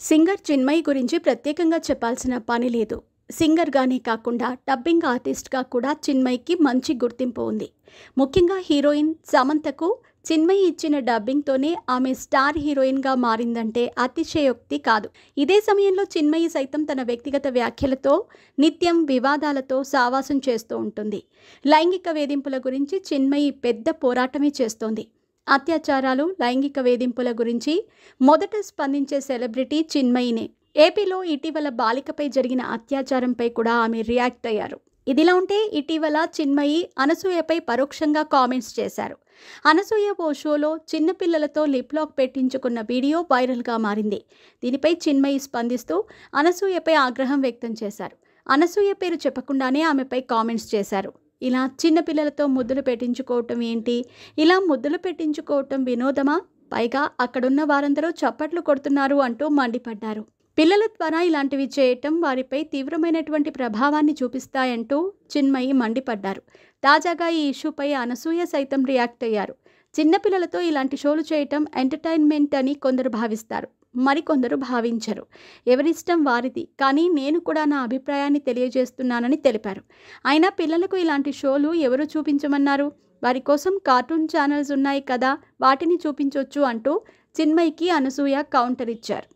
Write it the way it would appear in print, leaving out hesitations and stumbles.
Singer Chinmayi గురించి ప్రత్యేకంగా చెప్పాల్సిన పని లేదు. సింగర్‌గానే కాకుండా డబ్బింగ్ ఆర్టిస్ట్‌గా కూడా చిన్మయికి మంచి గుర్తింపు ఉంది. ముఖ్యంగా హీరోయిన్ సమంతకు చిన్మయి ఇచ్చిన డబ్బింగ్‌తోనే ఆమె స్టార్ హీరోయిన్‌గా మారిందంటే అతిశయోక్తి కాదు. ఇదే సమయంలో చిన్మయి సైతం తన వ్యక్తిగత వ్యాఖ్యలతో నిత్యం వివాదాలతో సావాసం చేస్తూ ఉంటుంది. లైంగిక వేధింపుల గురించి చిన్మయి పెద్ద పోరాటమే చేస్తోంది. అత్యాచారాలు, లైంగిక వేధింపుల గురించి మొదట స్పందించే సెలబ్రిటీ చిన్మయినే. ఏపీలో ఇటీవల బాలికపై జరిగిన అత్యాచారంపై కూడా ఆమె రియాక్ట్ అయ్యారు. ఇదిలా ఉంటే ఇటీవల చిన్మయి అనసూయపై పరోక్షంగా కామెంట్స్ చేశారు. అనసూయ ఓ షోలో చిన్నపిల్లలతో లిప్ లాక్ పెట్టించుకున్న వీడియో వైరల్గా మారింది. దీనిపై చిన్మయి స్పందిస్తూ అనసూయపై ఆగ్రహం వ్యక్తం చేశారు. అనసూయ పేరు చెప్పకుండానే ఆమెపై కామెంట్స్ చేశారు. ఇలా చిన్నపిల్లలతో ముద్దులు పెట్టించుకోవటం ఏంటి? ఇలా ముద్దులు పెట్టించుకోవటం వినోదమా? పైగా అక్కడున్న వారందరూ చప్పట్లు కొడుతున్నారు అంటూ మండిపడ్డారు. పిల్లల ద్వారా ఇలాంటివి చేయటం వారిపై తీవ్రమైనటువంటి ప్రభావాన్ని చూపిస్తాయంటూ చిన్మయి మండిపడ్డారు. తాజాగా ఈ ఇష్యూపై అనసూయ సైతం రియాక్ట్ అయ్యారు. చిన్నపిల్లలతో ఇలాంటి షోలు చేయటం ఎంటర్టైన్మెంట్ అని కొందరు భావిస్తారు, మరికొందరు భావించరు. ఎవరిష్టం వారిది. కానీ నేను కూడా నా అభిప్రాయాన్ని తెలియజేస్తున్నానని తెలిపారు. అయినా పిల్లలకు ఇలాంటి షోలు ఎవరు చూపించమన్నారు? వారి కోసం కార్టూన్ ఛానల్స్ ఉన్నాయి కదా, వాటిని చూపించొచ్చు అంటూ చిన్మయికి అనసూయ కౌంటర్ ఇచ్చారు.